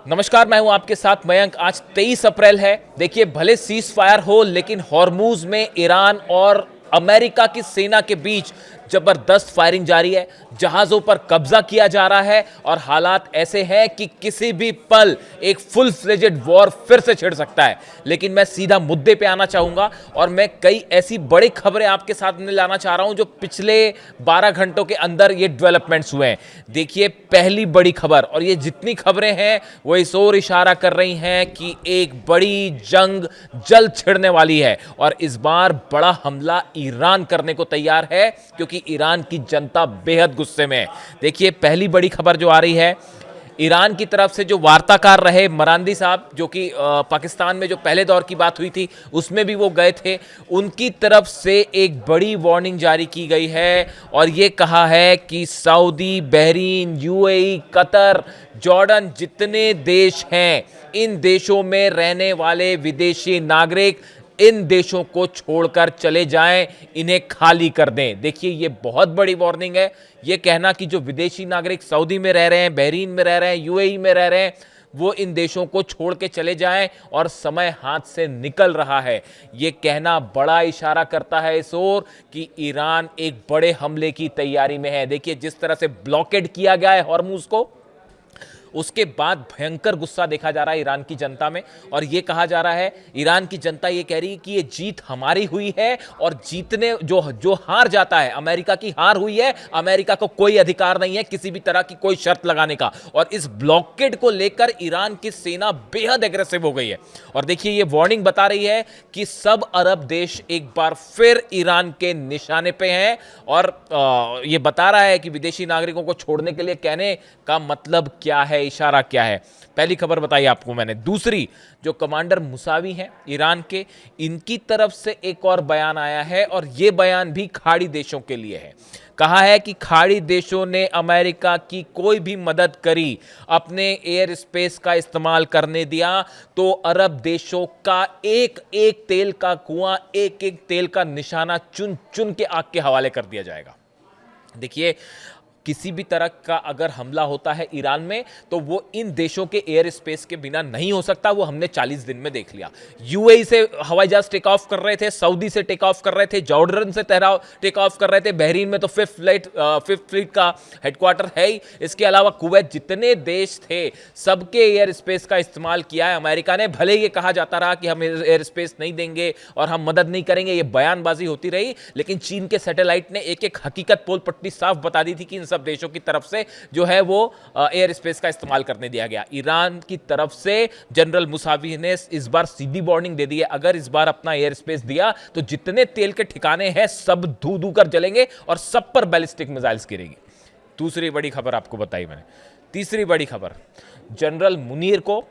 नमस्कार, मैं हूं आपके साथ मयंक। आज 23 अप्रैल है। देखिए, भले सीज फायर हो, लेकिन हॉर्मूज में ईरान और अमेरिका की सेना के बीच जबरदस्त फायरिंग जारी है। जहाजों पर कब्जा किया जा रहा है और हालात ऐसे हैं कि किसी भी पल एक फुल फ्लेजेड वॉर फिर से छिड़ सकता है। लेकिन मैं सीधा मुद्दे पे आना चाहूंगा और मैं कई ऐसी बड़ी खबरें आपके सामने लाना चाह रहा हूं जो पिछले 12 घंटों के अंदर ये डेवलपमेंट्स हुए हैं। देखिए, पहली बड़ी खबर, और ये जितनी खबरें हैं वो इस ओर इशारा कर रही हैं कि एक बड़ी जंग जल्द छिड़ने वाली है और इस बार बड़ा हमला ईरान करने को तैयार है, क्योंकि ईरान की जनता बेहद गुस्से में है। देखिए, पहली बड़ी खबर जो आ रही है, ईरान की तरफ से जो वार्ताकार रहे मरांदी साहब, जो कि पाकिस्तान में जो पहले दौर की बात हुई थी उसमें भी वो गए थे, उनकी तरफ से एक बड़ी वार्निंग जारी की गई है और ये कहा है कि Saudi, Bahrain, UAE, Qatar, Jordan जितने देश हैं, इन देशों में रहने वाले विदेशी नागरिक इन देशों को छोड़कर चले जाएं, इन्हें खाली कर दें। देखिए, ये बहुत बड़ी वार्निंग है। ये कहना कि जो विदेशी नागरिक सऊदी में रह रहे हैं, बहरीन में रह रहे हैं, यूएई में रह रहे हैं, वो इन देशों को छोड़ के चले जाएं और समय हाथ से निकल रहा है, ये कहना बड़ा इशारा करता है इस ओर कि ईरान एक बड़े हमले की तैयारी में है। देखिए, जिस तरह से ब्लॉकेड किया गया है हॉर्मूज को, उसके बाद भयंकर गुस्सा देखा जा रहा है ईरान की जनता में और यह कहा जा रहा है, ईरान की जनता यह कह रही है कि यह जीत हमारी हुई है और जीतने जो जो हार जाता है, अमेरिका की हार हुई है, अमेरिका को कोई अधिकार नहीं है किसी भी तरह की कोई शर्त लगाने का। और इस ब्लॉकेड को लेकर ईरान की सेना बेहद एग्रेसिव हो गई है। और देखिए, यह वार्निंग बता रही है कि सब अरब देश एक बार फिर ईरान के निशाने पे हैं और यह बता रहा है कि विदेशी नागरिकों को छोड़ने के लिए कहने का मतलब क्या है, इशारा क्या है। पहली खबर बताई आपको मैंने। दूसरी, जो कमांडर मुसावी हैं ईरान के, इनकी तरफ से एक और बयान आया है और यह बयान भी खाड़ी देशों के लिए है। कहा है कि खाड़ी देशों ने अमेरिका की कोई भी मदद करी, अपने एयर स्पेस का इस्तेमाल करने दिया, तो अरब देशों का एक एक तेल का कुआं, एक एक तेल का निशाना चुन चुन के आग के हवाले कर दिया जाएगा। देखिए, किसी भी तरह का अगर हमला होता है ईरान में तो वो इन देशों के एयर स्पेस के बिना नहीं हो सकता। वो हमने 40 दिन में देख लिया। यूएई से हवाई जहाज टेक ऑफ कर रहे थे, सऊदी से टेक ऑफ कर रहे थे, जॉर्डन से टेक ऑफ कर रहे थे, बहरीन में तो फिफ्थ फ्लीट का हेडक्वार्टर है ही, इसके अलावा कुवैत, जितने देश थे सबके एयर स्पेस का इस्तेमाल किया है अमेरिका ने। भले ये कहा जाता रहा कि हम एयर स्पेस नहीं देंगे और हम मदद नहीं करेंगे, ये बयानबाजी होती रही, लेकिन चीन के सैटेलाइट ने एक एक हकीकत पोल पट्टी साफ बता दी थी कि इन सब देशों की तरफ से जो है वो एयर स्पेस का इस्तेमाल करने दिया गया। ईरान की तरफ से जनरल मुसावी ने इस बार सीधी वार्निंग दे दी है, अगर इस बार अपना एयर स्पेस दिया तो जितने तेल के ठिकाने हैं सब धू धू कर जलेंगे और सब पर बैलिस्टिक मिसाइल्स गिरेगी। दूसरी बड़ी खबर आपको बताई मैंने। तीसरी बड़ी खबर, जनरल मुनीर को,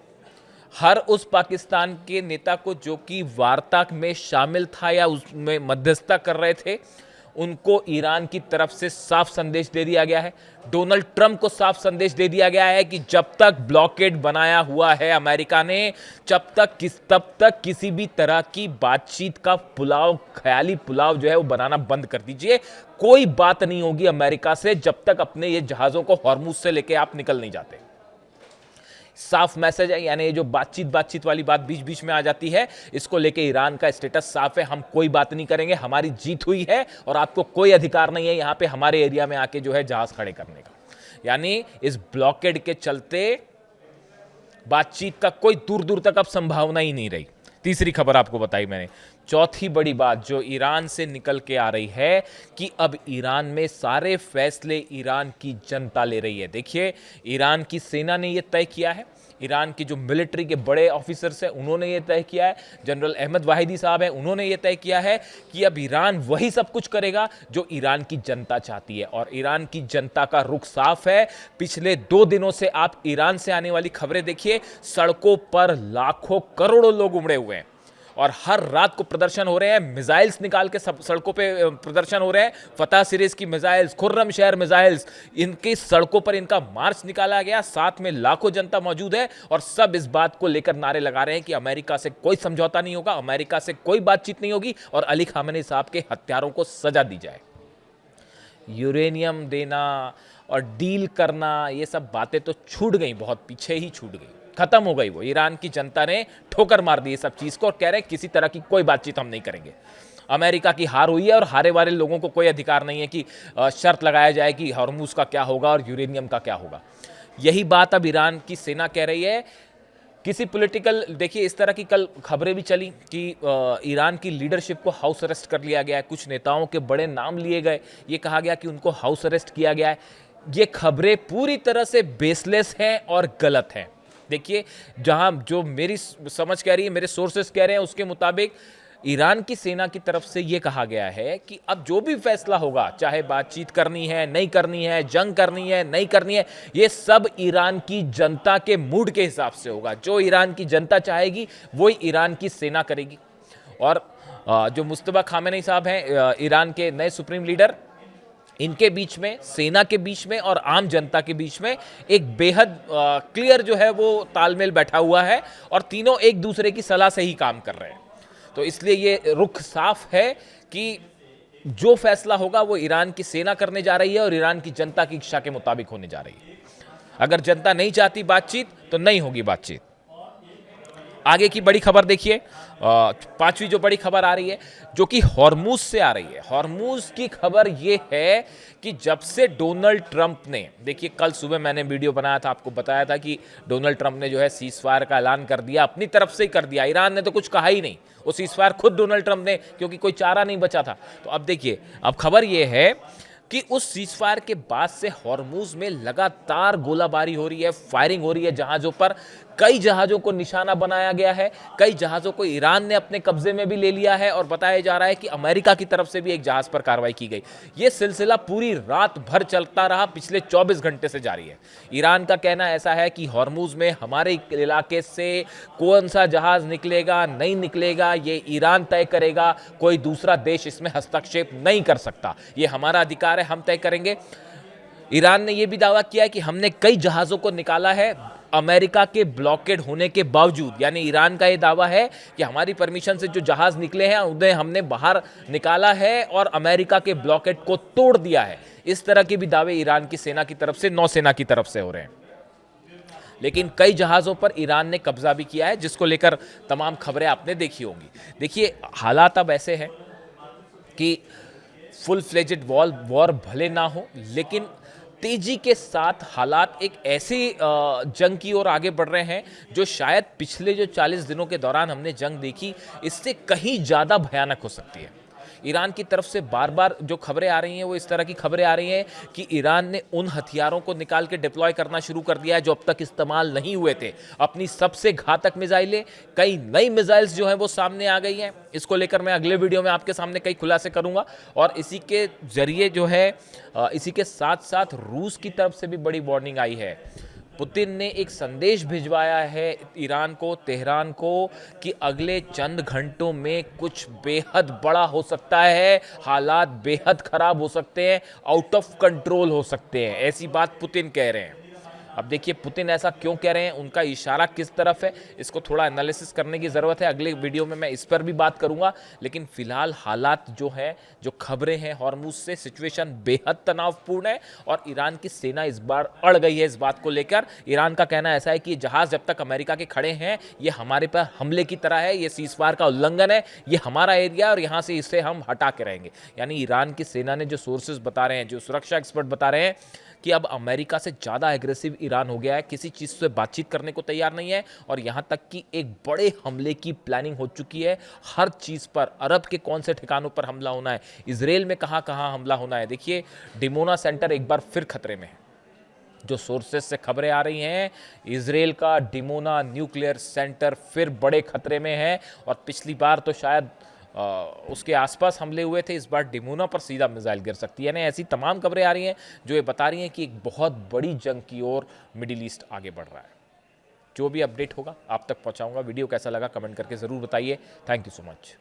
हर उस पाकिस्तान के नेता को जो कि वार्ता में शामिल था या उसमें मध्यस्थता कर रहे थे, उनको ईरान की तरफ से साफ संदेश दे दिया गया है। डोनाल्ड ट्रंप को साफ संदेश दे दिया गया है कि जब तक ब्लॉकेड बनाया हुआ है अमेरिका ने, तब तक किसी भी तरह की बातचीत का पुलाव, ख्याली पुलाव जो है वो बनाना बंद कर दीजिए। कोई बात नहीं होगी अमेरिका से जब तक अपने ये जहाजों को हॉर्मुज से लेके आप निकल नहीं जाते। साफ मैसेज है, यानी जो बातचीत वाली बात बीच बीच में आ जाती है, इसको लेके ईरान का स्टेटस साफ है, हम कोई बात नहीं करेंगे, हमारी जीत हुई है और आपको कोई अधिकार नहीं है यहां पे हमारे एरिया में आके जो है जहाज खड़े करने का। यानी इस ब्लॉकेड के चलते बातचीत का कोई दूर दूर तक अब संभावना ही नहीं रही। तीसरी खबर आपको बताई मैंने। चौथी बड़ी बात जो ईरान से निकल के आ रही है कि अब ईरान में सारे फैसले ईरान की जनता ले रही है। देखिए, ईरान की सेना ने यह तय किया है, ईरान की जो मिलिट्री के बड़े ऑफिसर्स हैं उन्होंने ये तय किया है, जनरल अहमद वाहिदी साहब हैं उन्होंने ये तय किया है कि अब ईरान वही सब कुछ करेगा जो ईरान की जनता चाहती है। और ईरान की जनता का रुख साफ है। पिछले 2 दिनों से आप ईरान से आने वाली खबरें देखिए, सड़कों पर लाखों करोड़ों लोग उमड़े हुए हैं और हर रात को प्रदर्शन हो रहे हैं, मिसाइल्स निकाल के सब सड़कों पे प्रदर्शन हो रहे हैं। फतह सीरीज की मिसाइल्स, खुर्रम शहर मिसाइल्स, इनकी सड़कों पर इनका मार्च निकाला गया, साथ में लाखों जनता मौजूद है और सब इस बात को लेकर नारे लगा रहे हैं कि अमेरिका से कोई समझौता नहीं होगा, अमेरिका से कोई बातचीत नहीं होगी और अली खामेनी साहब के हत्यारों को सजा दी जाए। यूरेनियम देना और डील करना, ये सब बातें तो छूट गई, बहुत पीछे ही छूट गई। खत्म हो गई वो। ईरान की जनता ने ठोकर मार दी सब चीज को और कह रहे हैं किसी तरह की कोई बातचीत हम नहीं करेंगे। अमेरिका की हार हुई है और हारे वाले लोगों को कोई अधिकार नहीं है कि शर्त लगाया जाए कि हॉर्मूज का क्या होगा और यूरेनियम का क्या होगा। यही बात अब ईरान की सेना कह रही है। किसी पॉलिटिकल, देखिए इस तरह की कल खबरें भी चली कि ईरान की लीडरशिप को हाउस अरेस्ट कर लिया गया है, कुछ नेताओं के बड़े नाम लिए गए, ये कहा गया कि उनको हाउस अरेस्ट किया गया है। ये खबरें पूरी तरह से बेसलेस हैं और गलत हैं। देखिए जहां जो मेरी समझ कह रही है, मेरे सोर्सेस कह रहे हैं, उसके मुताबिक ईरान की सेना की तरफ से यह कहा गया है कि अब जो भी फैसला होगा, चाहे बातचीत करनी है नहीं करनी है, जंग करनी है नहीं करनी है, ये सब ईरान की जनता के मूड के हिसाब से होगा। जो ईरान की जनता चाहेगी वही ईरान की सेना करेगी। और जो मुस्तफा खामेनी साहब हैं, ईरान के नए सुप्रीम लीडर, इनके बीच में, सेना के बीच में और आम जनता के बीच में एक बेहद क्लियर जो है वो तालमेल बैठा हुआ है और तीनों एक दूसरे की सलाह से ही काम कर रहे हैं। तो इसलिए ये रुख साफ है कि जो फैसला होगा वो ईरान की सेना करने जा रही है और ईरान की जनता की इच्छा के मुताबिक होने जा रही है। अगर जनता नहीं चाहती बातचीत तो नहीं होगी बातचीत। आगे की बड़ी खबर देखिए, पांचवी जो बड़ी खबर आ रही है जो कि हॉर्मूज से आ रही है। हॉर्मूज की खबर ये है कि जब से डोनाल्ड ट्रंप ने, देखिए कल सुबह मैंने वीडियो बनाया था, आपको बताया था कि डोनाल्ड ट्रंप ने जो है सीज फायर का ऐलान कर दिया, अपनी तरफ से ही कर दिया, ईरान ने तो कुछ कहा ही नहीं। वो सीज फायर खुद डोनाल्ड ट्रंप ने, क्योंकि कोई चारा नहीं बचा था। तो अब देखिए, अब खबर ये है कि उस सीजफायर के बाद से हॉर्मूज में लगातार गोलाबारी हो रही है, फायरिंग हो रही है जहाज़ों पर। कई जहाज़ों को निशाना बनाया गया है, कई जहाज़ों को ईरान ने अपने कब्जे में भी ले लिया है और बताया जा रहा है कि अमेरिका की तरफ से भी एक जहाज़ पर कार्रवाई की गई। ये सिलसिला पूरी रात भर चलता रहा, पिछले 24 घंटे से जारी है। ईरान का कहना ऐसा है कि हॉर्मूज में हमारे इलाके से कौन सा जहाज़ निकलेगा नहीं निकलेगा ये ईरान तय करेगा, कोई दूसरा देश इसमें हस्तक्षेप नहीं कर सकता, ये हमारा अधिकार है, हम तय करेंगे। ईरान ने यह भी दावा किया है कि हमने कई जहाज़ों को निकाला है अमेरिका के ब्लॉकेड होने के बावजूद। यानी ईरान का यह दावा है कि हमारी परमिशन से जो जहाज निकले हैं उन्हें हमने बाहर निकाला है और अमेरिका के ब्लॉकेड को तोड़ दिया है। इस तरह के भी दावे ईरान की सेना की तरफ से, नौसेना की तरफ से हो रहे हैं। लेकिन कई जहाज़ों पर ईरान ने कब्जा भी किया है, जिसको लेकर तमाम खबरें आपने देखी होंगी। देखिए हालात अब ऐसे हैं कि फुल फ्लेजेड वॉर भले ना हो, लेकिन तेजी के साथ हालात एक ऐसी जंग की ओर आगे बढ़ रहे हैं जो शायद पिछले जो 40 दिनों के दौरान हमने जंग देखी, इससे कहीं ज़्यादा भयानक हो सकती है। ईरान की तरफ से बार बार जो खबरें आ रही हैं वो इस तरह की खबरें आ रही हैं कि ईरान ने उन हथियारों को निकाल के डिप्लॉय करना शुरू कर दिया है जो अब तक इस्तेमाल नहीं हुए थे। अपनी सबसे घातक मिसाइलें, कई नई मिसाइल्स जो हैं वो सामने आ गई हैं। इसको लेकर मैं अगले वीडियो में आपके सामने कई खुलासे करूंगा। और इसी के जरिए जो है, इसी के साथ साथ रूस की तरफ से भी बड़ी वार्निंग आई है। पुतिन ने एक संदेश भिजवाया है ईरान को, तेहरान को, कि अगले चंद घंटों में कुछ बेहद बड़ा हो सकता है, हालात बेहद खराब हो सकते हैं, आउट ऑफ कंट्रोल हो सकते हैं। ऐसी बात पुतिन कह रहे हैं। अब देखिए पुतिन ऐसा क्यों कह रहे हैं, उनका इशारा किस तरफ है, इसको थोड़ा एनालिसिस करने की ज़रूरत है। अगले वीडियो में मैं इस पर भी बात करूंगा। लेकिन फिलहाल हालात जो है, जो खबरें हैं हॉर्मूज से, सिचुएशन बेहद तनावपूर्ण है और ईरान की सेना इस बार अड़ गई है इस बात को लेकर। ईरान का कहना ऐसा है कि जहाज़ जब तक अमेरिका के खड़े हैं ये हमारे पर हमले की तरह है, ये सीज़फायर का उल्लंघन है, ये हमारा एरिया और यहाँ से इसे हम हटा के रहेंगे। यानी ईरान की सेना ने जो सोर्सेज बता रहे हैं, जो सुरक्षा एक्सपर्ट बता रहे हैं कि अब अमेरिका से ज़्यादा एग्रेसिव ईरान हो गया है, किसी चीज़ से बातचीत करने को तैयार नहीं है और यहाँ तक कि एक बड़े हमले की प्लानिंग हो चुकी है हर चीज़ पर। अरब के कौन से ठिकानों पर हमला होना है, इजराइल में कहाँ कहाँ हमला होना है। देखिए डिमोना सेंटर एक बार फिर खतरे में है। जो सोर्सेस से खबरें आ रही हैं, इजराइल का डिमोना न्यूक्लियर सेंटर फिर बड़े खतरे में है। और पिछली बार तो शायद उसके आसपास हमले हुए थे, इस बार डिमोना पर सीधा मिसाइल गिर सकती है। यानी ऐसी तमाम खबरें आ रही हैं जो ये बता रही हैं कि एक बहुत बड़ी जंग की ओर मिडिल ईस्ट आगे बढ़ रहा है। जो भी अपडेट होगा आप तक पहुंचाऊंगा। वीडियो कैसा लगा कमेंट करके ज़रूर बताइए। Thank you so much.